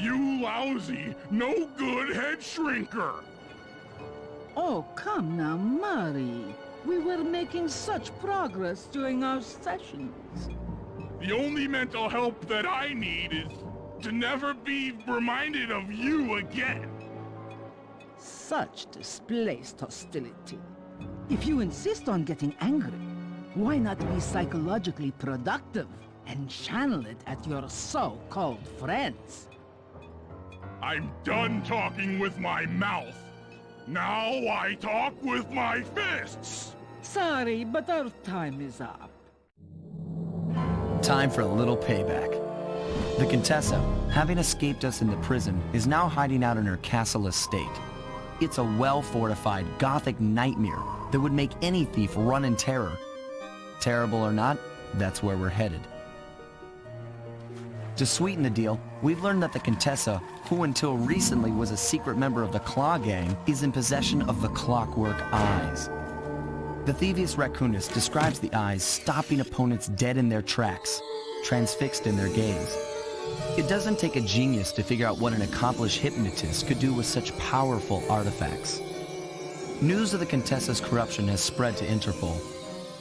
You lousy, no good head shrinker! Oh, come now, Murray. We were making such progress during our sessions. The only mental help that I need is to never be reminded of you again. Such displaced hostility. If you insist on getting angry, why not be psychologically productive and channel it at your so-called friends? I'm done talking with my mouth. Now I talk with my fists! Sorry, but our time is up. Time for a little payback. The Contessa, having escaped us in the prison, is now hiding out in her castle estate. It's a well-fortified Gothic nightmare that would make any thief run in terror. Terrible or not, that's where we're headed. To sweeten the deal, we've learned that the Contessa, who until recently was a secret member of the Claw Gang, is in possession of the Clockwork Eyes. The Thievius Raccoonus describes the eyes stopping opponents dead in their tracks, transfixed in their gaze. It doesn't take a genius to figure out what an accomplished hypnotist could do with such powerful artifacts. News of the Contessa's corruption has spread to Interpol.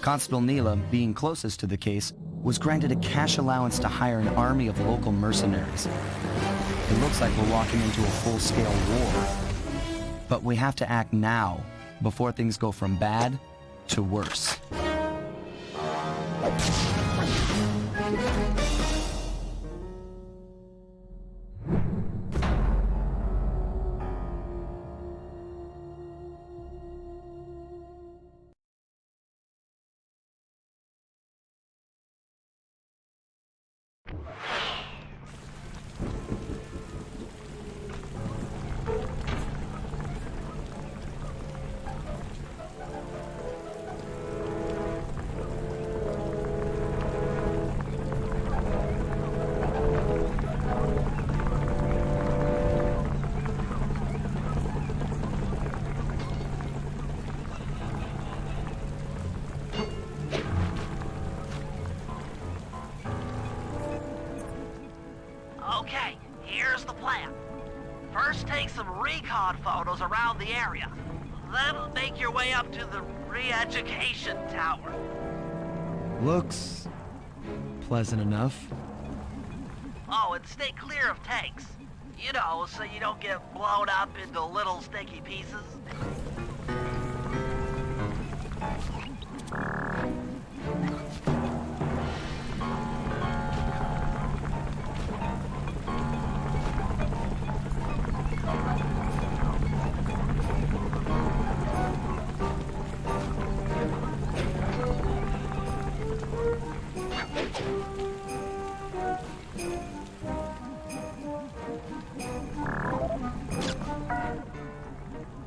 Constable Neyla, being closest to the case, was granted a cash allowance to hire an army of local mercenaries. It looks like we're walking into a full-scale war. But we have to act now, before things go from bad to worse. Okay, here's the plan. First take some recon photos around the area. Then make your way up to the re-education tower. Looks pleasant enough. Oh, and stay clear of tanks. You know, so you don't get blown up into little sticky pieces.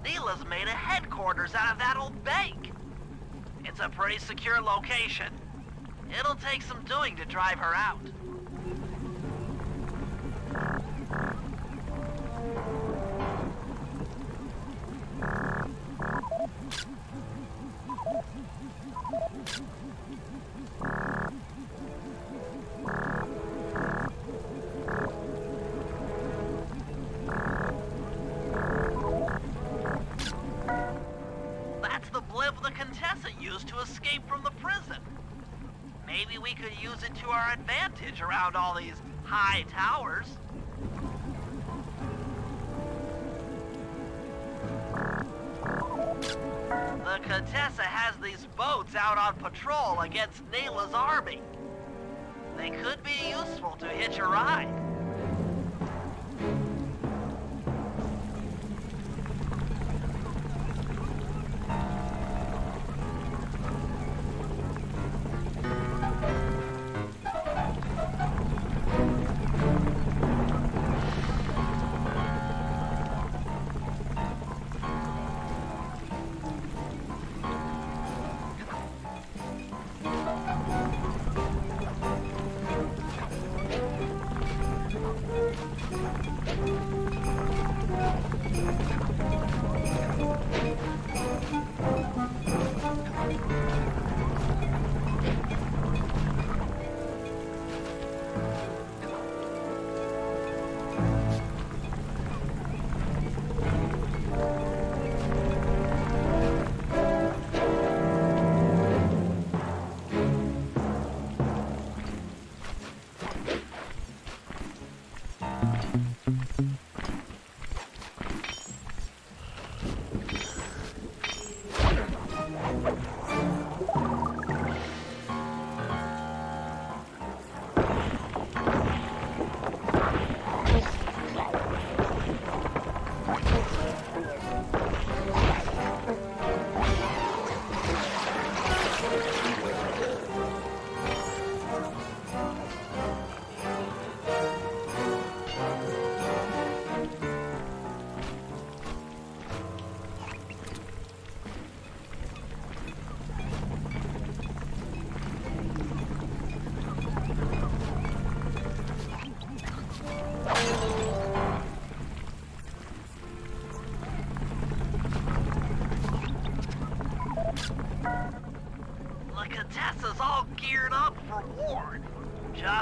Neyla's made a headquarters out of that old bank. It's a pretty secure location. It'll take some doing to drive her out. That's the blimp the Contessa used to escape from the prison. Maybe we could use it to our advantage around all these high towers. The Contessa has these boats out on patrol against Neyla's army. They could be useful to hitch a ride.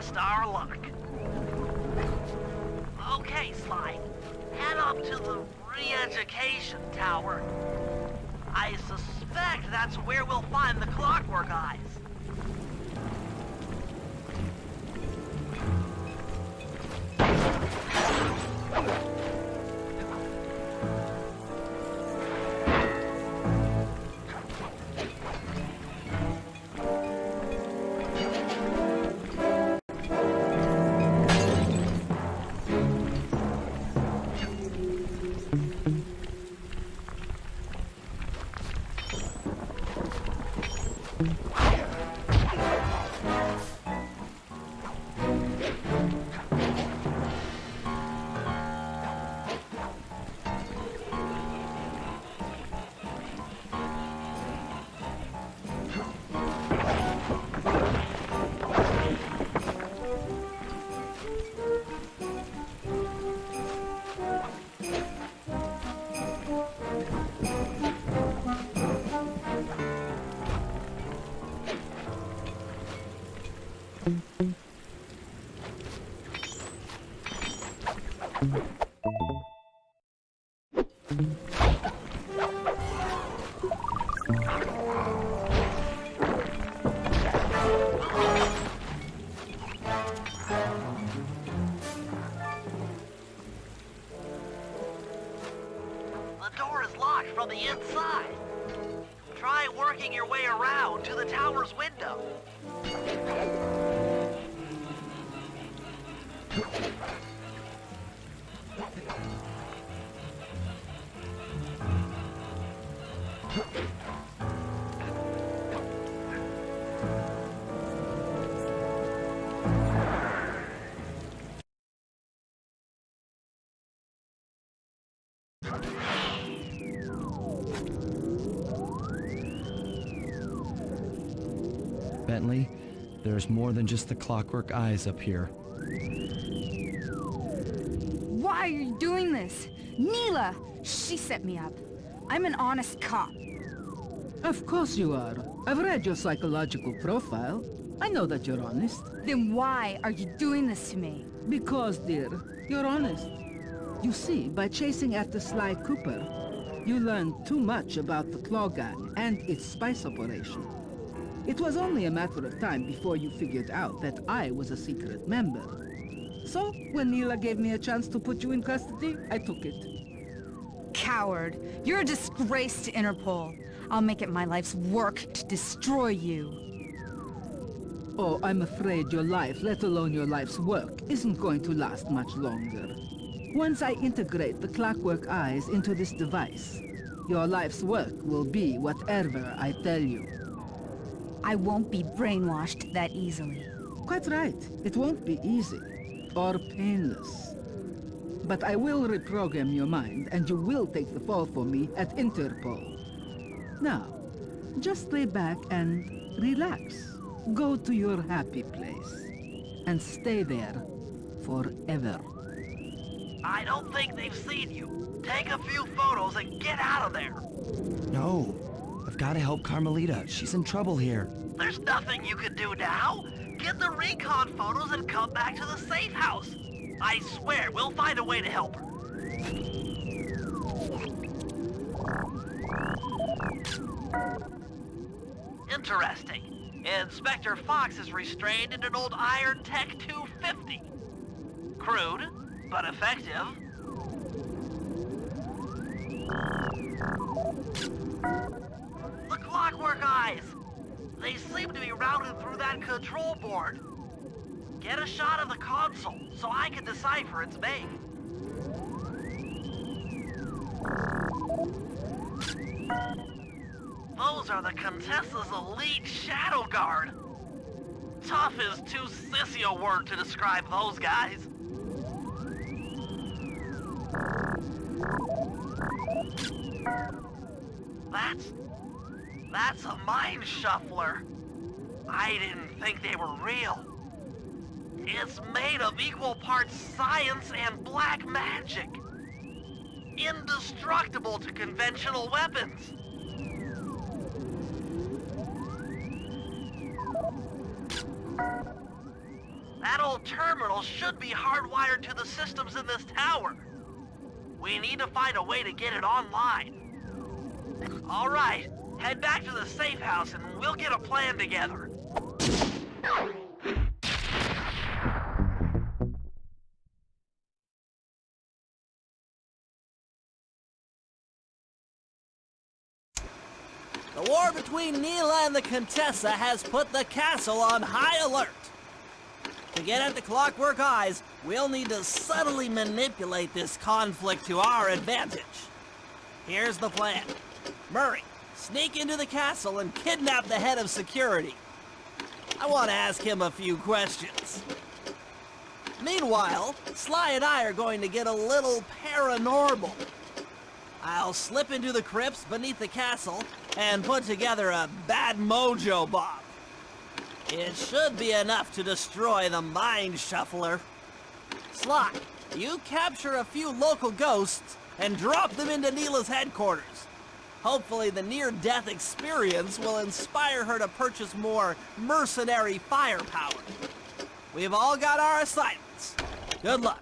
test our luck. Okay, Sly. Head up to the re-education tower. I suspect that's where we'll find the Clockwork Eyes. The door is locked from the inside. Try working your way around to the tower's window. Bentley, there's more than just the Clockwork Eyes up here. Why are you doing this? Neyla! She set me up. I'm an honest cop. Of course you are. I've read your psychological profile. I know that you're honest. Then why are you doing this to me? Because, dear, you're honest. You see, by chasing after Sly Cooper, you learned too much about the Claw Gang and its spice operation. It was only a matter of time before you figured out that I was a secret member. So, when Neyla gave me a chance to put you in custody, I took it. Coward. You're a disgrace to Interpol. I'll make it my life's work to destroy you. Oh, I'm afraid your life, let alone your life's work, isn't going to last much longer. Once I integrate the Clockwork Eyes into this device, your life's work will be whatever I tell you. I won't be brainwashed that easily. Quite right. It won't be easy. Or painless. But I will reprogram your mind, and you will take the fall for me at Interpol. Now, just lay back and relax. Go to your happy place. And stay there forever. I don't think they've seen you. Take a few photos and get out of there. No, I've got to help Carmelita. She's in trouble here. There's nothing you can do now. Get the recon photos and come back to the safe house. I swear, we'll find a way to help her. Interesting. Inspector Fox is restrained in an old Iron Tech 250. Crude, but effective. The Clockwork Eyes! They seem to be routed through that control board. Get a shot of the console so I can decipher its make. Those are the Contessa's elite Shadow Guard. Tough is too sissy a word to describe those guys. That's a mind shuffler. I didn't think they were real. It's made of equal parts science and black magic. Indestructible to conventional weapons. That old terminal should be hardwired to the systems in this tower. We need to find a way to get it online. All right, head back to the safe house and we'll get a plan together. The war between Neyla and the Contessa has put the castle on high alert. To get at the Clockwork Eyes, we'll need to subtly manipulate this conflict to our advantage. Here's the plan. Murray, sneak into the castle and kidnap the head of security. I want to ask him a few questions. Meanwhile, Sly and I are going to get a little paranormal. I'll slip into the crypts beneath the castle and put together a bad mojo bomb. It should be enough to destroy the Mind Shuffler. Sly, you capture a few local ghosts and drop them into Neyla's headquarters. Hopefully the near-death experience will inspire her to purchase more mercenary firepower. We've all got our assignments. Good luck.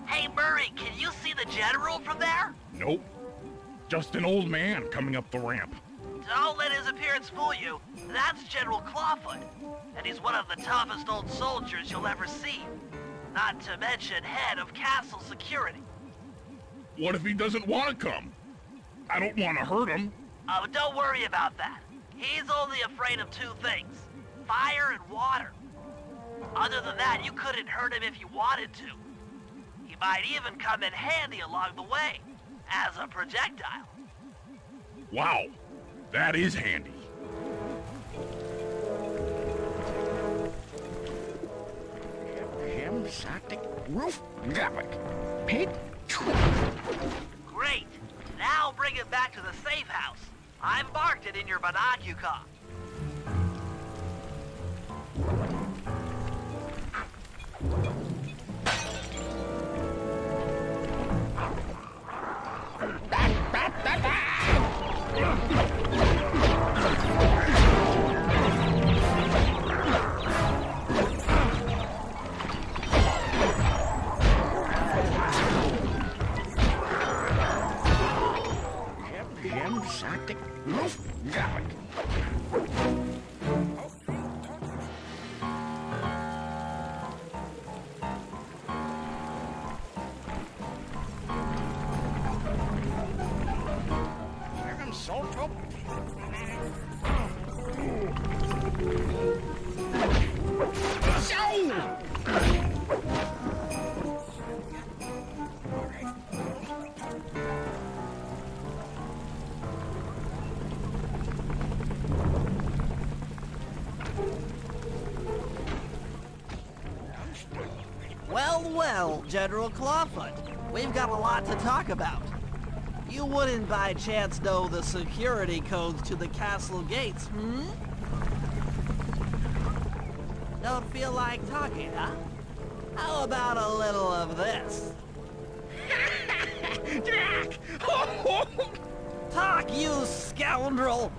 Hey, Murray, can you see the general from there? Nope. Just an old man coming up the ramp. Don't let his appearance fool you. That's General Clawfoot, and he's one of the toughest old soldiers you'll ever see. Not to mention head of castle security. What if he doesn't want to come? I don't want to hurt him. Oh, don't worry about that. He's only afraid of two things, fire and water. Other than that, you couldn't hurt him if you wanted to. He might even come in handy along the way, as a projectile. Wow, that is handy. Roof, Gavik, Pit, Great. Now bring it back to the safe house. I've marked it in your binocular. Roof, Gavik. Well, General Clawfoot, we've got a lot to talk about. You wouldn't by chance know the security codes to the castle gates, hmm? Don't feel like talking, huh? How about a little of this? Jack! Talk, you scoundrel!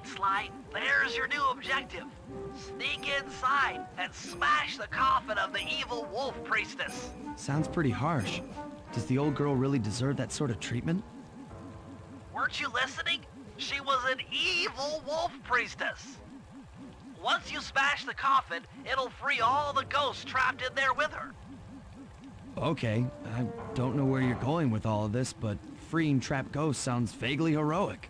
Sly, there's your new objective. Sneak inside and smash the coffin of the evil wolf priestess. Sounds pretty harsh. Does the old girl really deserve that sort of treatment? Weren't you listening? She was an evil wolf priestess. Once you smash the coffin, it'll free all the ghosts trapped in there with her. Okay, I don't know where you're going with all of this, but freeing trapped ghosts sounds vaguely heroic.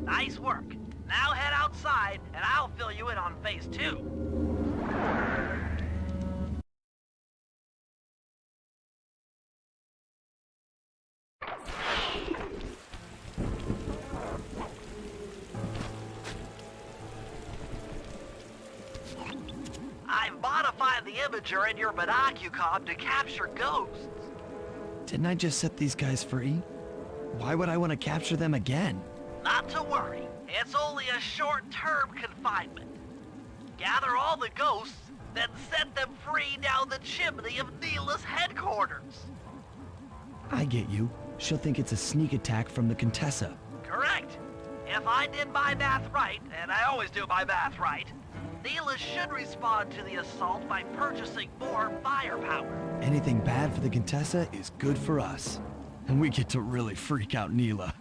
Nice work. Now head outside, and I'll fill you in on phase 2. I've modified the imager in your binocucom to capture ghosts. Didn't I just set these guys free? Why would I want to capture them again? Not to worry, it's only a short-term confinement. Gather all the ghosts, then set them free down the chimney of Neyla's headquarters. I get you. She'll think it's a sneak attack from the Contessa. Correct. If I did my math right, and I always do my math right, Neyla should respond to the assault by purchasing more firepower. Anything bad for the Contessa is good for us. And we get to really freak out Neyla.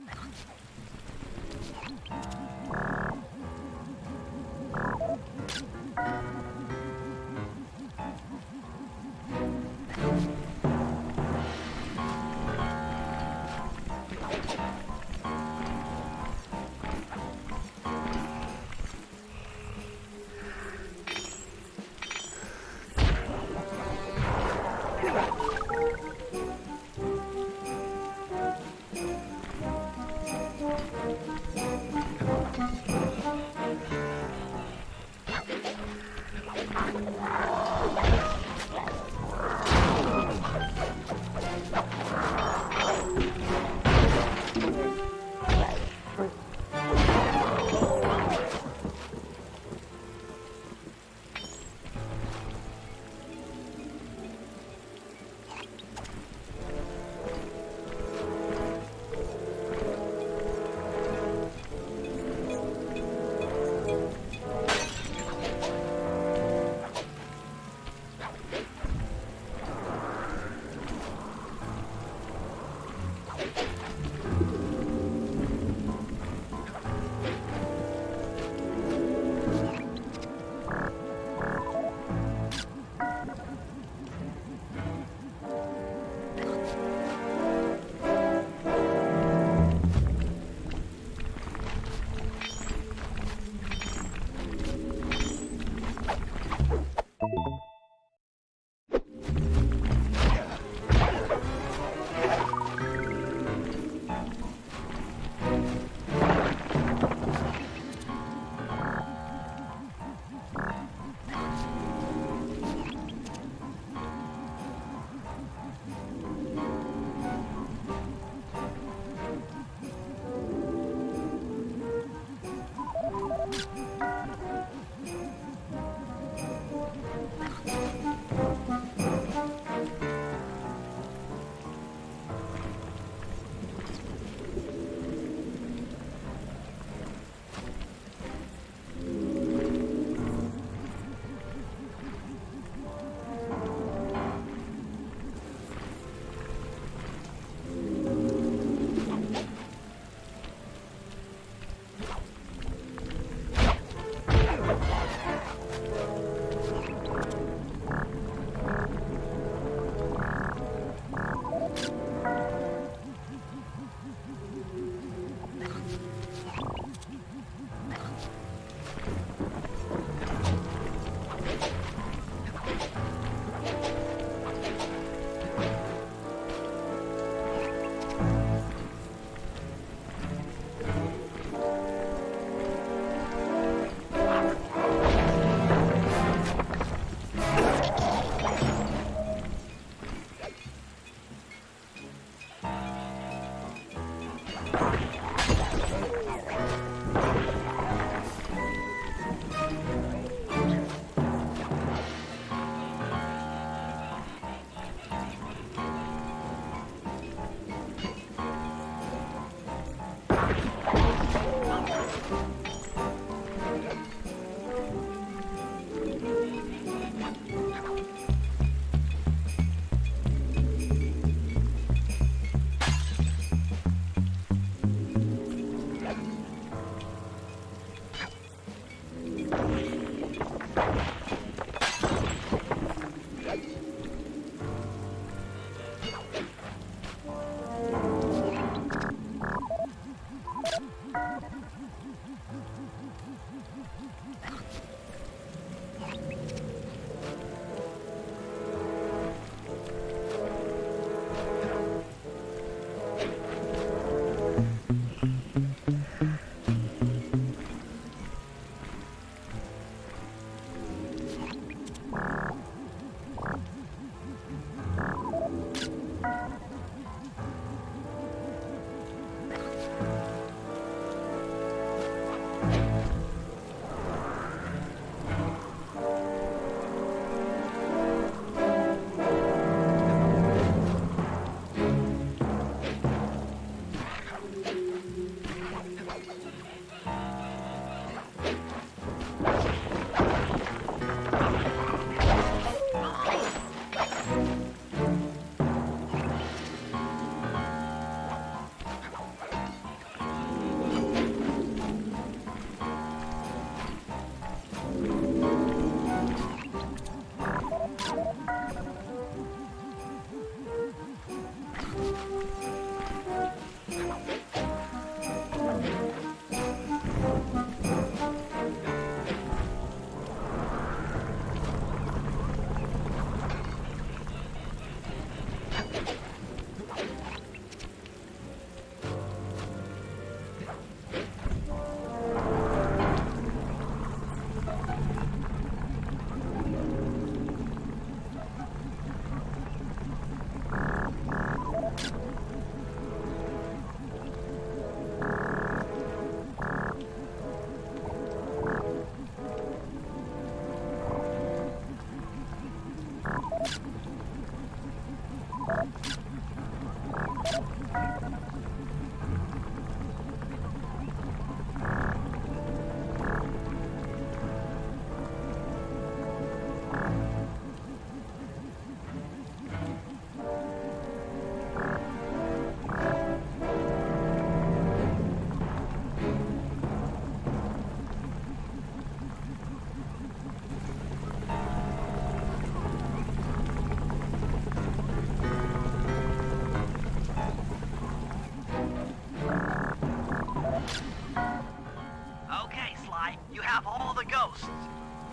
Okay, Sly, you have all the ghosts.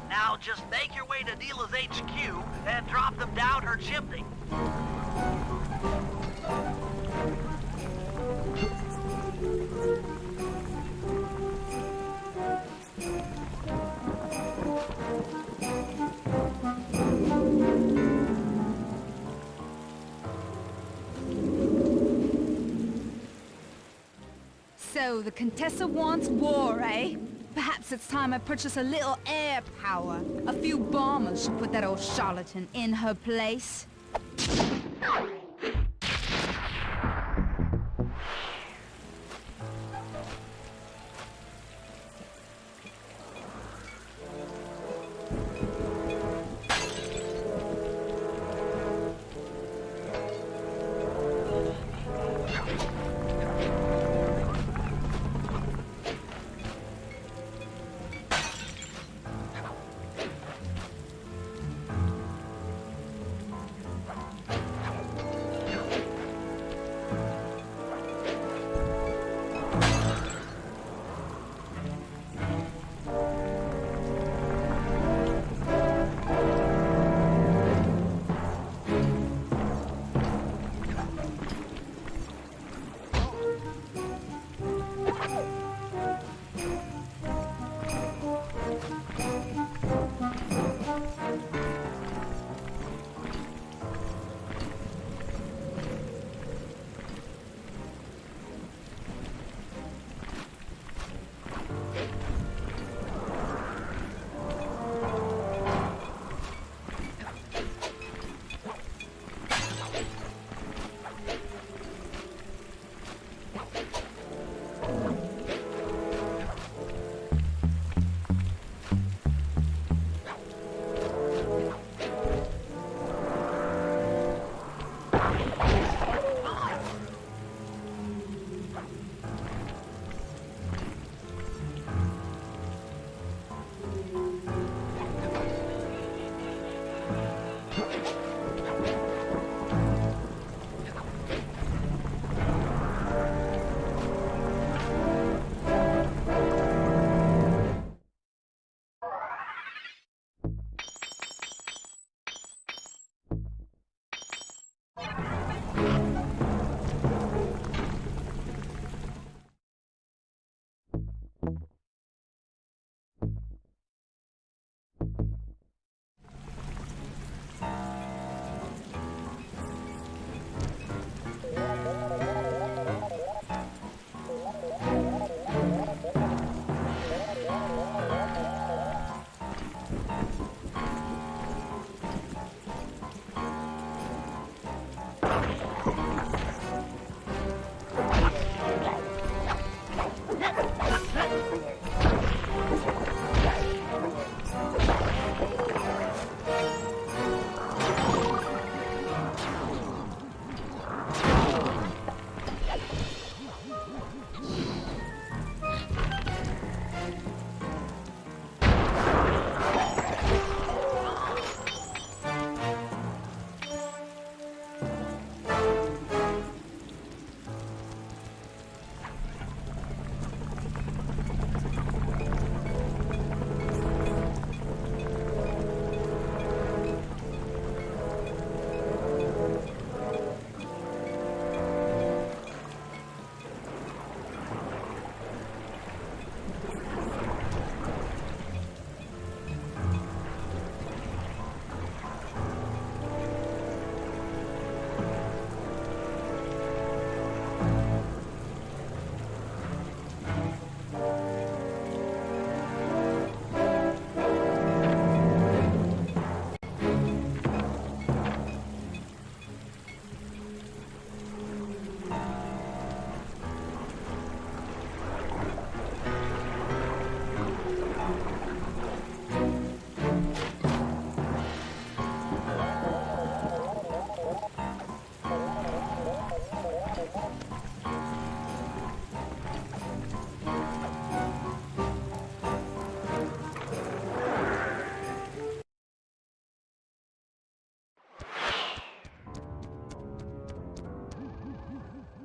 Now just make your way to Neyla's HQ and drop them down her chimney. So, the Contessa wants war, eh? Perhaps it's time I purchase a little air power. A few bombers should put that old charlatan in her place.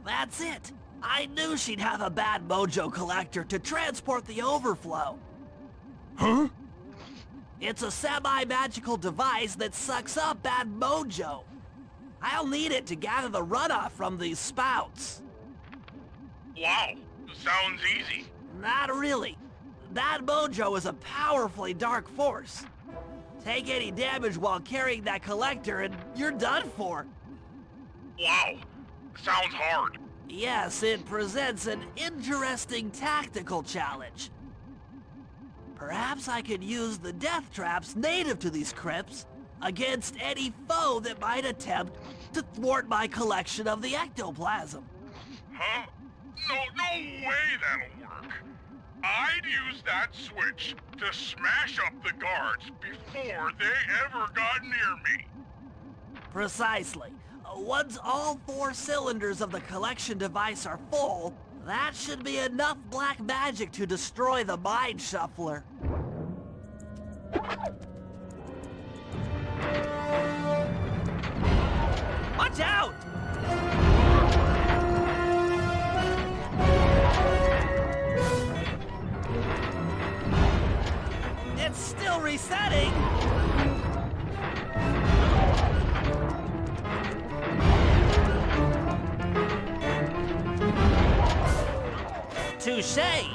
That's it. I knew she'd have a bad mojo collector to transport the overflow. Huh? It's a semi-magical device that sucks up bad mojo. I'll need it to gather the runoff from these spouts. Wow, sounds easy. Not really. That mojo is a powerfully dark force. Take any damage while carrying that collector and you're done for. Wow, sounds hard. Yes, it presents an interesting tactical challenge. Perhaps I could use the death traps native to these crypts against any foe that might attempt to thwart my collection of the ectoplasm. Huh? No way that'll work. I'd use that switch to smash up the guards before they ever got near me. Precisely. Once all 4 cylinders of the collection device are full, that should be enough black magic to destroy the Mind Shuffler. Watch out! It's still resetting! Touché!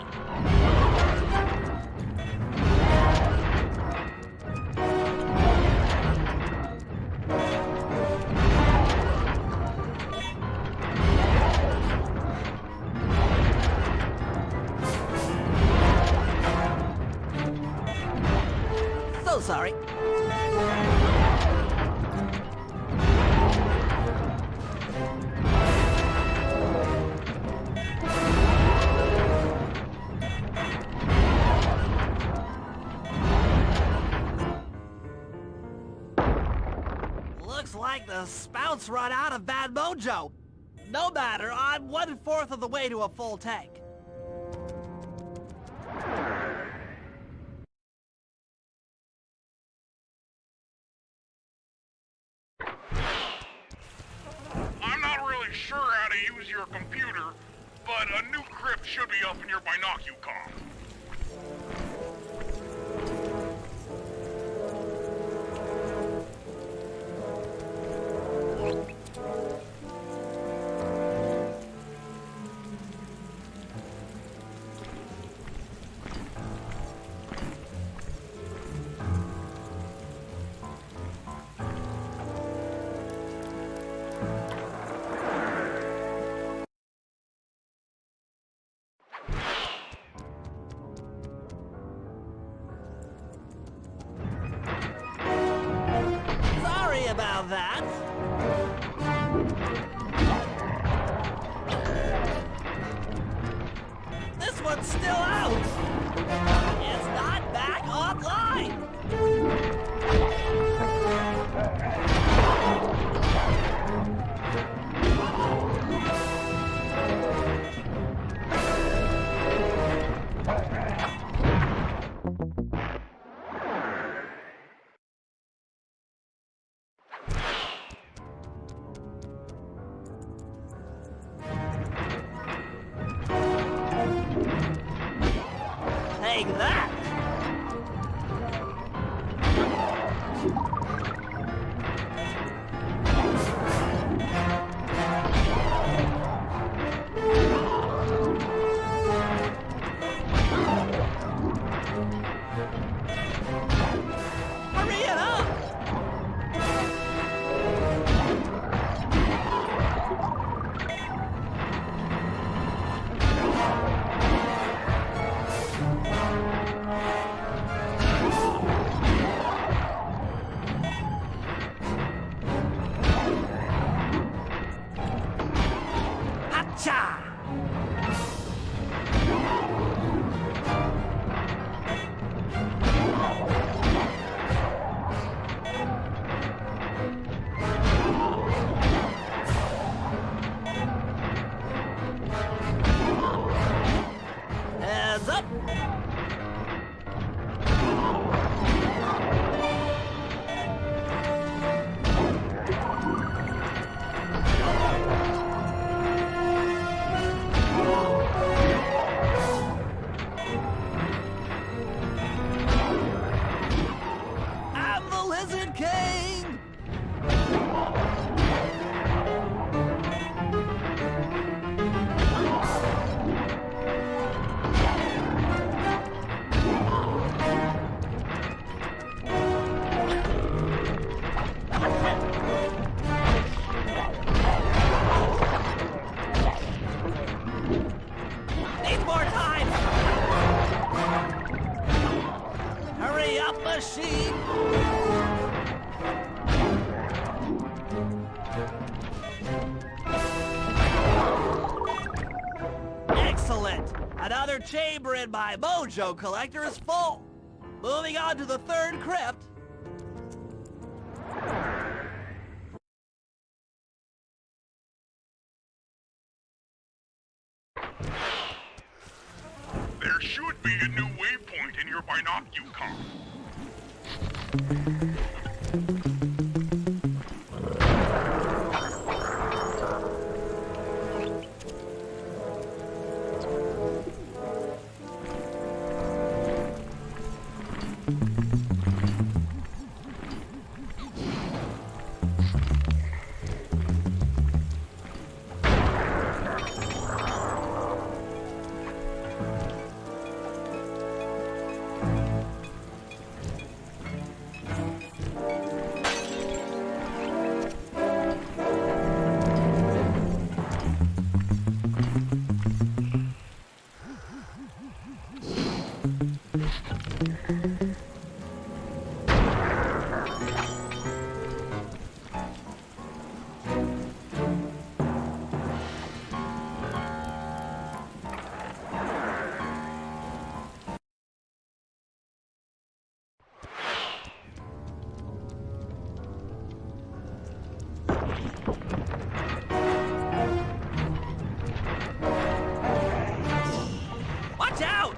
So sorry. Looks like the spouts run out of bad mojo. No matter, I'm 1/4 of the way to a full tank. I'm not really sure how to use your computer, but a new crypt should be up in your binocucom. Sorry about that. This one's still out. It's not back online. Take that! Hurry it up! Another chamber in my mojo collector is full. Moving on to the third crypt. There should be a new waypoint in your binocular. Watch out!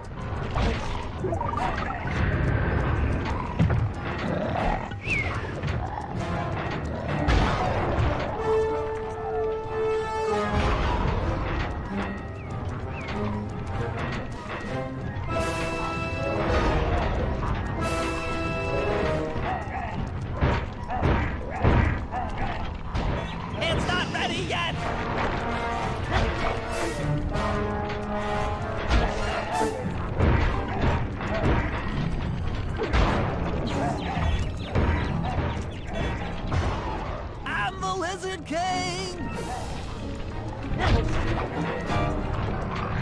It's not ready yet! I'm the Lizard King!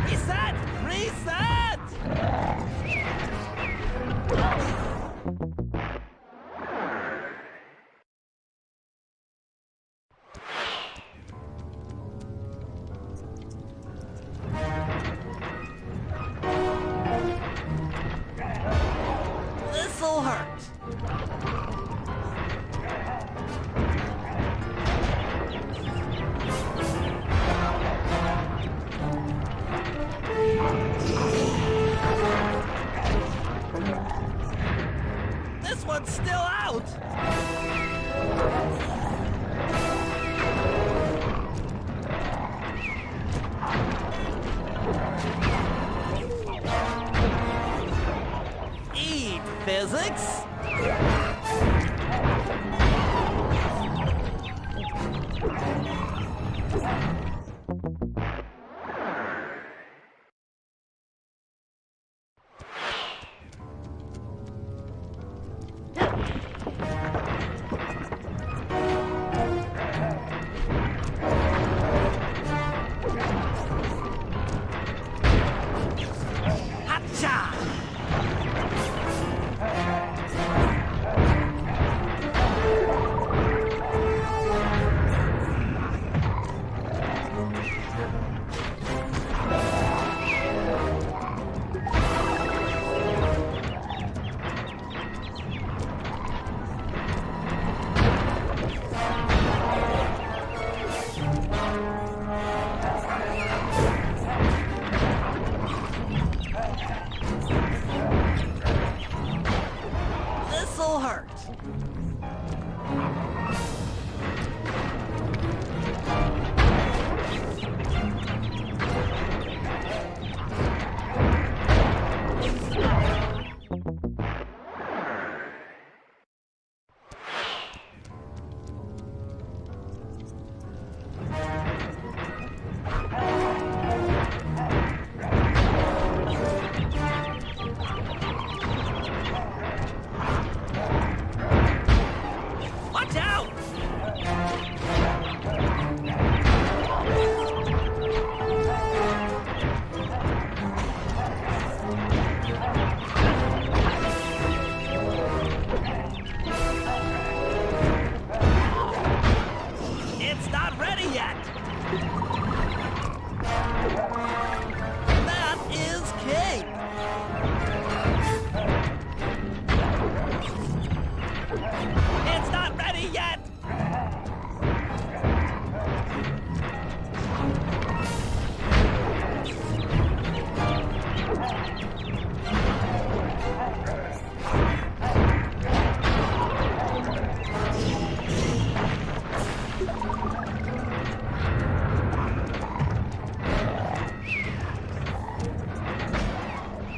Reset! Reset! This'll hurt.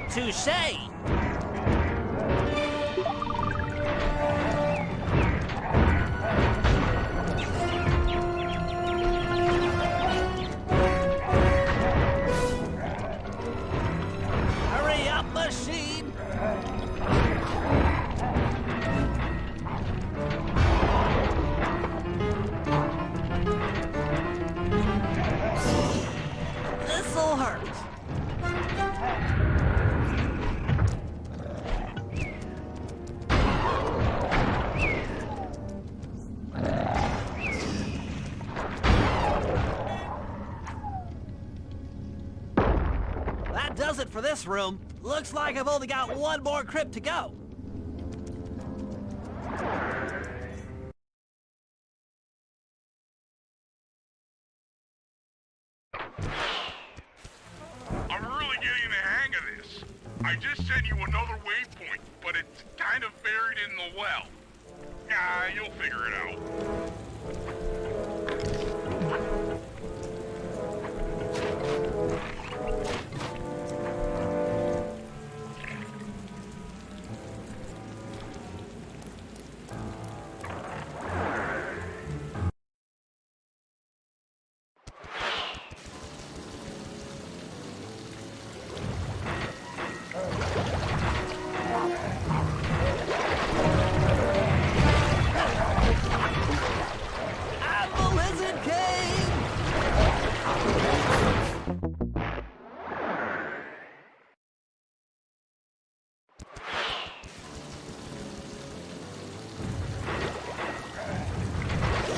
Touché! Hurry up, machine! This'll hurt. That does it for this room. Looks like I've only got one more crypt to go. I'm really getting the hang of this. I just sent you another waypoint, but it's kind of buried in the well. Ah, you'll figure it out. At the Lizard Cave!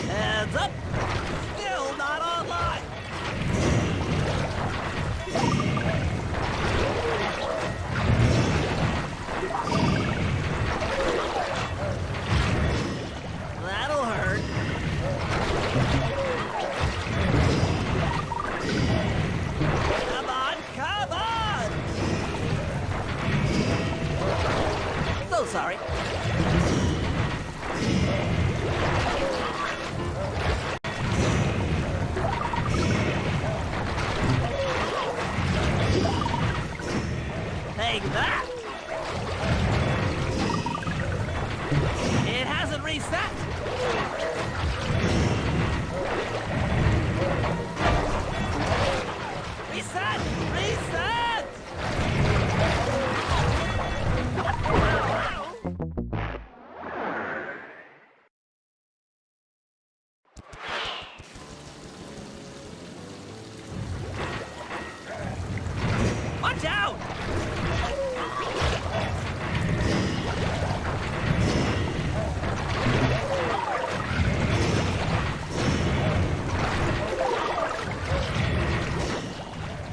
Heads up! Still not online! That'll hurt. Come on, come on! So sorry. Take that! It hasn't reset! Reset! Reset! Watch out!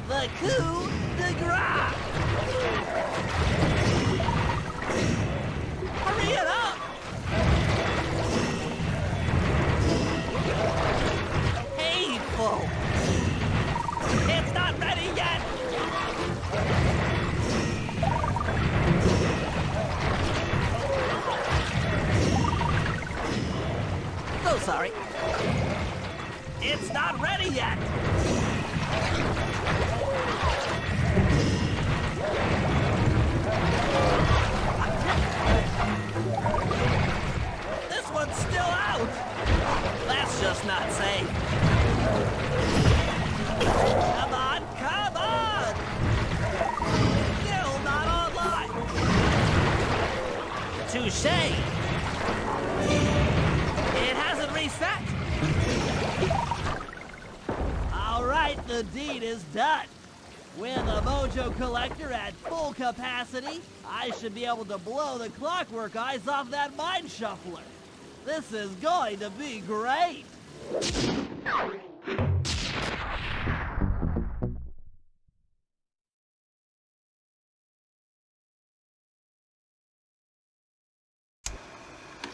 The coup de grace! Hurry it up! Hateful! It's not ready yet! So sorry. It's not ready yet! This one's still out! That's just not safe. Come on, come on! Still not online! Touché! It hasn't reset! Alright, the deed is done. With a mojo collector at full capacity, I should be able to blow the clockwork eyes off that mine shuffler. This is going to be great!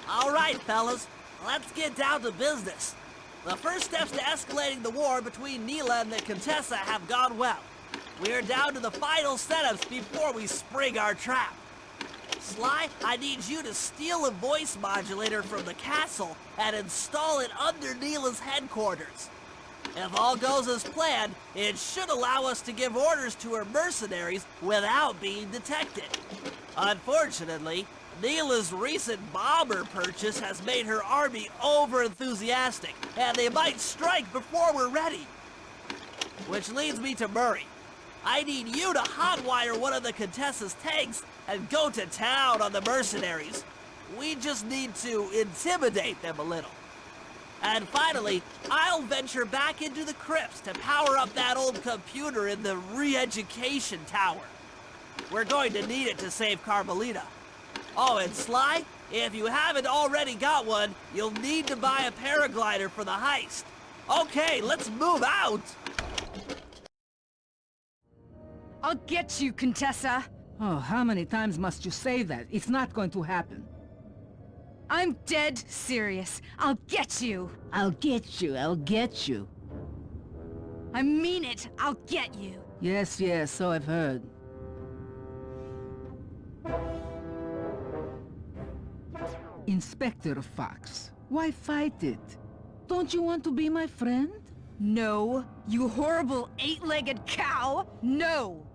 All right, fellas, let's get down to business. The first steps to escalating the war between Neyla and the Contessa have gone well. We're down to the final setups before we spring our trap. Sly, I need you to steal a voice modulator from the castle and install it under Neyla's headquarters. If all goes as planned, it should allow us to give orders to her mercenaries without being detected. Unfortunately, Neyla's recent bomber purchase has made her army over-enthusiastic, and they might strike before we're ready. Which leads me to Murray. I need you to hotwire one of the Contessa's tanks and go to town on the mercenaries. We just need to intimidate them a little. And finally, I'll venture back into the crypts to power up that old computer in the re-education tower. We're going to need it to save Carmelita. Oh, and Sly, if you haven't already got one, you'll need to buy a paraglider for the heist. Okay, let's move out! I'll get you, Contessa. Oh, how many times must you say that? It's not going to happen. I'm dead serious. I'll get you. I'll get you, I'll get you. I mean it. I'll get you. Yes, yes, so I've heard. Inspector Fox, why fight it? Don't you want to be my friend? No, you horrible eight-legged cow. No.